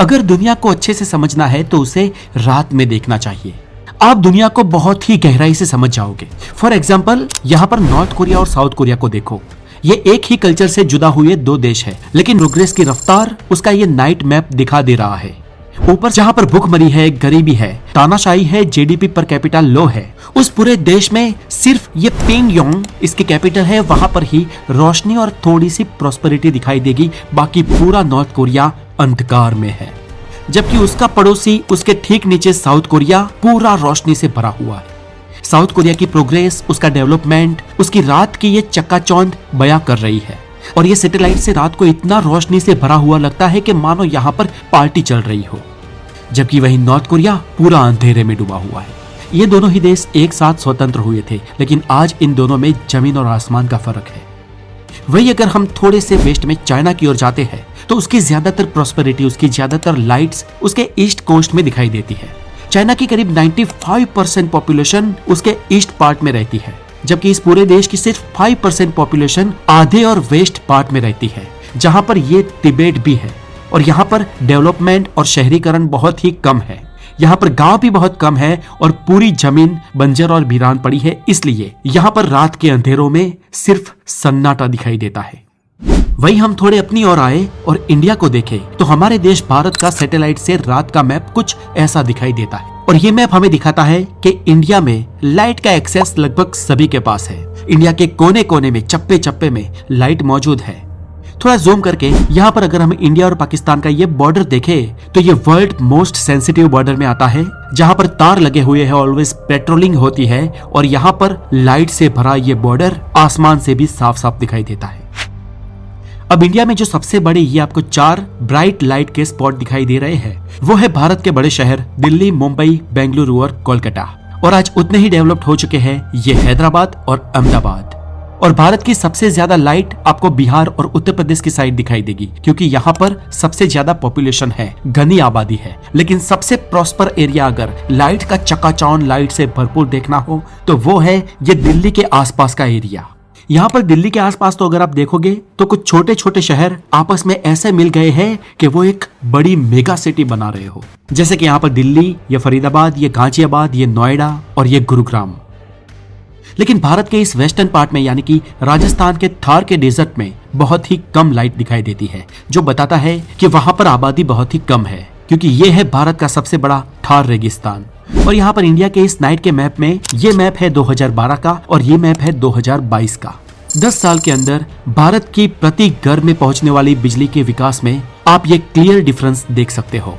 अगर दुनिया को अच्छे से समझना है तो उसे रात में देखना चाहिए। आप दुनिया को बहुत ही गहराई से समझ जाओगे। फॉर एग्जाम्पल, यहाँ पर नॉर्थ कोरिया और साउथ कोरिया को देखो। ये एक ही कल्चर से जुदा हुए दो देश है, लेकिन प्रोग्रेस की रफ्तार उसका ये नाइट मैप दिखा दे रहा है। ऊपर जहाँ पर भूखमरी है, गरीबी है, तानाशाही है, जीडीपी पर कैपिटल लो है, उस पूरे देश में सिर्फ ये पिंगयोंग इसकी कैपिटल है, वहां पर ही रोशनी और थोड़ी सी प्रॉस्पेरिटी दिखाई देगी। बाकी पूरा नॉर्थ कोरिया अंधकार में है, जबकि उसका पड़ोसी उसके ठीक नीचे साउथ कोरिया पूरा रोशनी से भरा हुआ है। साउथ कोरिया की प्रोग्रेस, उसका डेवलपमेंट, उसकी रात की ये चकाचौंध बयां कर रही है। और ये सैटेलाइट से रात को इतना रोशनी से भरा हुआ लगता है कि मानो यहाँ पर पार्टी चल रही हो, जबकि वही नॉर्थ कोरिया पूरा अंधेरे में डूबा हुआ है। ये दोनों ही देश एक साथ स्वतंत्र हुए थे, लेकिन आज इन दोनों में जमीन और आसमान का फर्क है। वही अगर हम थोड़े से वेस्ट में चाइना की ओर जाते हैं तो उसकी ज्यादातर प्रॉस्पेरिटी, उसकी ज्यादातर लाइट्स उसके ईस्ट कोस्ट में दिखाई देती है। चाइना की करीब 95% पॉपुलेशन उसके ईस्ट पार्ट में रहती है, जबकि इस पूरे देश की सिर्फ 5% पॉपुलेशन आधे और वेस्ट पार्ट में रहती है, जहां पर ये तिब्बत भी है। और यहाँ पर डेवलपमेंट और शहरीकरण बहुत ही कम है। यहाँ पर गांव भी बहुत कम है और पूरी जमीन बंजर और वीरान पड़ी है। इसलिए यहाँ पर रात के अंधेरों में सिर्फ सन्नाटा दिखाई देता है। वही हम थोड़े अपनी ओर आए और इंडिया को देखें तो हमारे देश भारत का सैटेलाइट से रात का मैप कुछ ऐसा दिखाई देता है। और ये मैप हमें दिखाता है कि इंडिया में लाइट का एक्सेस लगभग सभी के पास है। इंडिया के कोने कोने में, चप्पे चप्पे में लाइट मौजूद है। थोड़ा जूम करके यहाँ पर अगर हम इंडिया और पाकिस्तान का ये बॉर्डर देखें तो ये वर्ल्ड मोस्ट सेंसिटिव बॉर्डर में आता है, जहाँ पर तार लगे हुए हैं, ऑलवेज पेट्रोलिंग होती है। और यहाँ पर लाइट से भरा ये बॉर्डर आसमान से भी साफ साफ दिखाई देता है। अब इंडिया में जो सबसे बड़े ये आपको 4 ब्राइट लाइट के स्पॉट दिखाई दे रहे हैं, वो है भारत के बड़े शहर दिल्ली, मुंबई, बेंगलुरु और कोलकाता। और आज उतने ही डेवलप्ड हो चुके हैं ये हैदराबाद और अहमदाबाद। और भारत की सबसे ज्यादा लाइट आपको बिहार और उत्तर प्रदेश की साइड दिखाई देगी, क्योंकि यहाँ पर सबसे ज्यादा पॉपुलेशन है, घनी आबादी है। लेकिन सबसे प्रॉस्पर एरिया अगर लाइट का चकाचौंध लाइट से भरपूर देखना हो तो वो है ये दिल्ली के आसपास का एरिया। यहाँ पर दिल्ली के आसपास तो अगर आप देखोगे तो कुछ छोटे छोटे शहर आपस में ऐसे मिल गए हैं कि वो एक बड़ी मेगा सिटी बना रहे हो। जैसे कि यहाँ पर दिल्ली, ये फरीदाबाद, ये गाजियाबाद, ये नोएडा और ये गुरुग्राम। लेकिन भारत के इस वेस्टर्न पार्ट में यानी कि राजस्थान के थार के डेजर्ट में बहुत ही कम लाइट दिखाई देती है, जो बताता है कि वहां पर आबादी बहुत ही कम है, क्योंकि ये है भारत का सबसे बड़ा थार रेगिस्तान। और यहाँ पर इंडिया के इस नाइट के मैप में ये मैप है 2012 का और ये मैप है 2022 का। 10 साल के अंदर भारत की प्रति घर में पहुंचने वाली बिजली के विकास में आप ये क्लियर डिफरेंस देख सकते हो।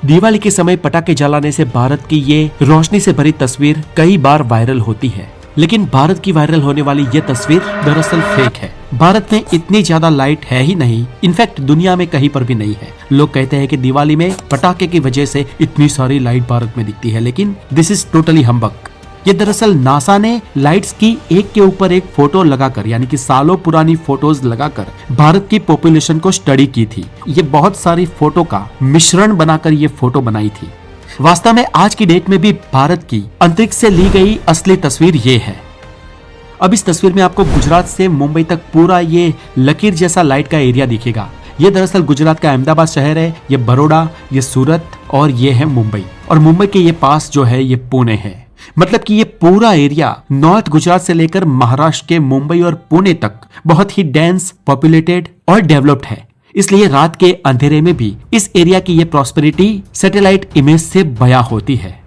दिवाली के समय पटाखे जलाने से भारत की ये रोशनी से भरी तस्वीर कई बार वायरल होती है, लेकिन भारत की वायरल होने वाली ये तस्वीर दरअसल फेक है। भारत में इतनी ज्यादा लाइट है ही नहीं, इनफैक्ट दुनिया में कहीं पर भी नहीं है। लोग कहते हैं कि दिवाली में पटाखे की वजह से इतनी सारी लाइट भारत में दिखती है, लेकिन दिस इज टोटली हम्बक। ये दरअसल नासा ने लाइट्स की एक के ऊपर एक फोटो लगाकर, यानी कि सालों पुरानी फोटोज लगाकर भारत की पॉपुलेशन को स्टडी की थी। ये बहुत सारी फोटो का मिश्रण बनाकर ये फोटो बनाई थी। वास्तव में आज की डेट में भी भारत की अंतरिक्ष से ली गई असली तस्वीर ये है। अब इस तस्वीर में आपको गुजरात से मुंबई तक पूरा ये लकीर जैसा लाइट का एरिया दिखेगा। ये दरअसल गुजरात का अहमदाबाद शहर है, ये बड़ौदा, ये सूरत और ये है मुंबई। और मुंबई के ये पास जो है ये पुणे है। मतलब कि ये पूरा एरिया नॉर्थ गुजरात से लेकर महाराष्ट्र के मुंबई और पुणे तक बहुत ही डेंस, पॉपुलेटेड और डेवलप्ड है। इसलिए रात के अंधेरे में भी इस एरिया की ये प्रॉस्पेरिटी सैटेलाइट इमेज से बयां होती है।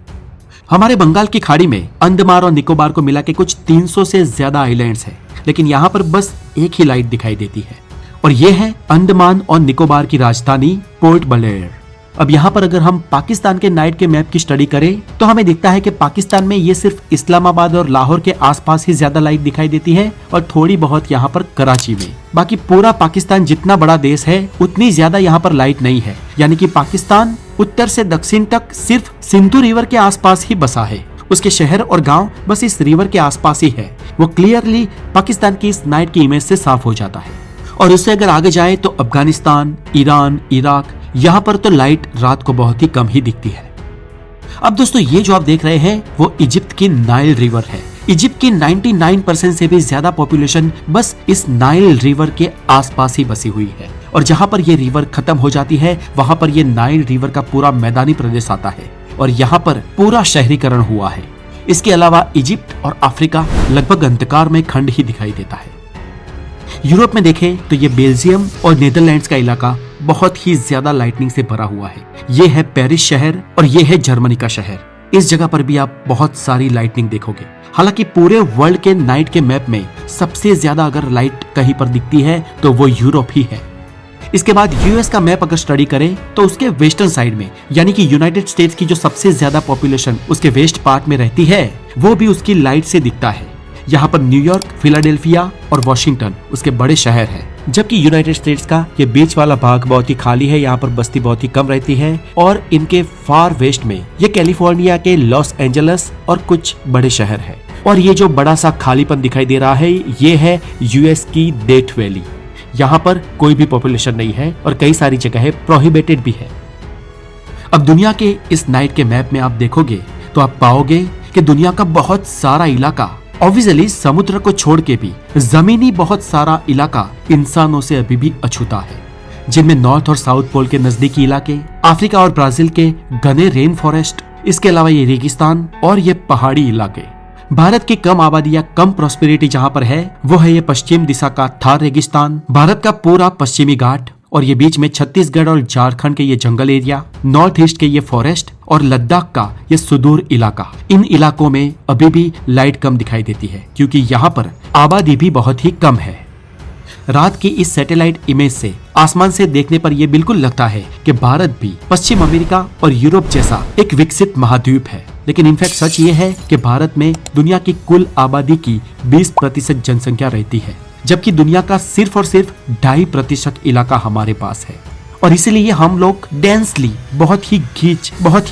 हमारे बंगाल की खाड़ी में अंडमान और निकोबार को मिला के कुछ 300 से ज्यादा आइलैंड्स हैं, लेकिन यहाँ पर बस एक ही लाइट दिखाई देती है और ये है अंडमान और निकोबार की राजधानी पोर्ट ब्लेयर। अब यहाँ पर अगर हम पाकिस्तान के नाइट के मैप की स्टडी करें तो हमें दिखता है कि पाकिस्तान में ये सिर्फ इस्लामाबाद और लाहौर के आसपास ही ज्यादा लाइट दिखाई देती है और थोड़ी बहुत यहाँ पर कराची में। बाकी पूरा पाकिस्तान जितना बड़ा देश है उतनी ज्यादा यहाँ पर लाइट नहीं है। यानी कि पाकिस्तान उत्तर से दक्षिण तक सिर्फ सिंधु रिवर के आसपास ही बसा है। उसके शहर और गांव बस इस रिवर के आसपास ही है। वो क्लियरली पाकिस्तान की इस नाइट की इमेज से साफ हो जाता है। और उससे अगर आगे जाए तो अफगानिस्तान, ईरान, इराक, यहाँ पर तो लाइट रात को बहुत ही कम ही दिखती है। अब दोस्तों ये जो आप देख रहे हैं वो इजिप्ट की नाइल रिवर है। इजिप्ट की 99% से भी ज्यादा पॉपुलेशन बस इस नाइल रिवर के आसपास ही बसी हुई है। और जहाँ पर ये रिवर खत्म हो जाती है वहाँ पर ये नाइल रिवर का पूरा मैदानी प्रदेश आता है और यहाँ पर पूरा शहरीकरण हुआ है। इसके अलावा इजिप्ट और अफ्रीका लगभग अंधकार में खंड ही दिखाई देता है। यूरोप में देखें तो ये बेल्जियम और नीदरलैंड्स का इलाका बहुत ही ज्यादा लाइटनिंग से भरा हुआ है। ये है पेरिस शहर और ये है जर्मनी का शहर। इस जगह पर भी आप बहुत सारी लाइटनिंग देखोगे। हालांकि पूरे वर्ल्ड के नाइट के मैप में सबसे ज्यादा अगर लाइट कहीं पर दिखती है तो वो यूरोप ही है। इसके बाद यूएस का मैप अगर स्टडी करें तो उसके वेस्टर्न साइड में यानी कि यूनाइटेड स्टेट्स की जो सबसे ज्यादा पॉपुलेशन उसके वेस्ट पार्ट में रहती है वो भी उसकी लाइट से दिखता है। यहाँ पर न्यूयॉर्क, फिलाडेल्फिया और वॉशिंगटन उसके बड़े शहर हैं। जबकि यूनाइटेड स्टेट्स का ये बीच वाला भाग बहुत ही खाली है, यहाँ पर बस्ती बहुत ही कम रहती है। और इनके फार वेस्ट में ये कैलिफोर्निया के लॉस एंजलस और कुछ बड़े शहर है। और ये जो बड़ा सा खालीपन दिखाई दे रहा है ये है यूएस की डेथ वैली। यहाँ पर कोई भी पॉपुलेशन नहीं है और कई सारी जगह प्रोहिबिटेड भी है। अब दुनिया के इस नाइट के मैप में आप देखोगे तो आप पाओगे कि दुनिया का बहुत सारा इलाका, ऑब्वियसली समुद्र को छोड़ के भी जमीनी बहुत सारा इलाका इंसानों से अभी भी अछूता है, जिनमें नॉर्थ और साउथ पोल के नजदीकी इलाके, अफ्रीका और ब्राजील के घने रेन फॉरेस्ट, इसके अलावा ये रेगिस्तान और ये पहाड़ी इलाके। भारत की कम आबादी या कम प्रॉस्पेरिटी जहाँ पर है वो है ये पश्चिम दिशा का थार रेगिस्तान, भारत का पूरा पश्चिमी घाट और ये बीच में छत्तीसगढ़ और झारखंड के ये जंगल एरिया, नॉर्थ ईस्ट के ये फॉरेस्ट और लद्दाख का ये सुदूर इलाका। इन इलाकों में अभी भी लाइट कम दिखाई देती है क्योंकि यहाँ पर आबादी भी बहुत ही कम है। रात की इस सैटेलाइट इमेज से आसमान से देखने पर यह बिल्कुल लगता है कि भारत भी पश्चिम अमेरिका और यूरोप जैसा एक विकसित महाद्वीप है, लेकिन इनफैक्ट सच ये है कि भारत में दुनिया की कुल आबादी की 20% जनसंख्या रहती है, जबकि दुनिया का सिर्फ और सिर्फ 2.5% इलाका हमारे पास है। और इसीलिए हम लोग डेंसली बहुत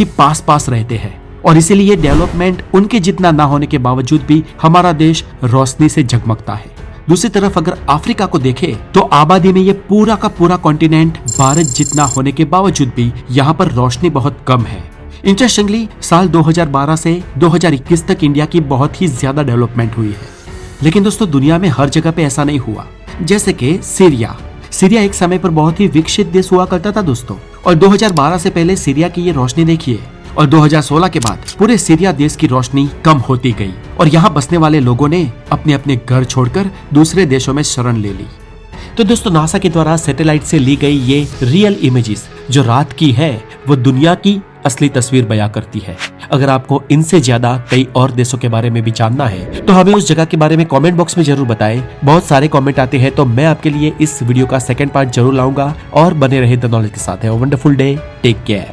ही पास रहते हैं और इसीलिए डेवलपमेंट उनके जितना ना होने के बावजूद भी हमारा देश रोशनी से जगमगता है। दूसरी तरफ अगर अफ्रीका को देखें तो आबादी में ये पूरा का पूरा कॉन्टिनेंट भारत जितना होने के बावजूद भी यहाँ पर रोशनी बहुत कम है। इंटरेस्टिंगली साल 2012 से 2021 तक इंडिया की बहुत ही ज्यादा डेवलपमेंट हुई है, लेकिन दोस्तों दुनिया में हर जगह पे ऐसा नहीं हुआ। जैसे कि सीरिया एक समय पर बहुत ही विकसित देश हुआ करता था दोस्तों, और 2012 से पहले सीरिया की ये रोशनी देखिए और 2016 के बाद पूरे सीरिया देश की रोशनी कम होती गई और यहाँ बसने वाले लोगों ने अपने अपने घर छोड़कर दूसरे देशों में शरण ले ली। तो दोस्तों नासा के द्वारा सैटेलाइट से ली गई ये रियल इमेजेस जो रात की है वो दुनिया की असली तस्वीर बयां करती है। अगर आपको इनसे ज्यादा कई और देशों के बारे में भी जानना है तो हमें उस जगह के बारे में कमेंट बॉक्स में जरूर बताएं। बहुत सारे कमेंट आते हैं तो मैं आपके लिए इस वीडियो का सेकंड पार्ट जरूर लाऊंगा। और बने रहे द नॉलेज के साथ। है वंडरफुल डे, टेक केयर।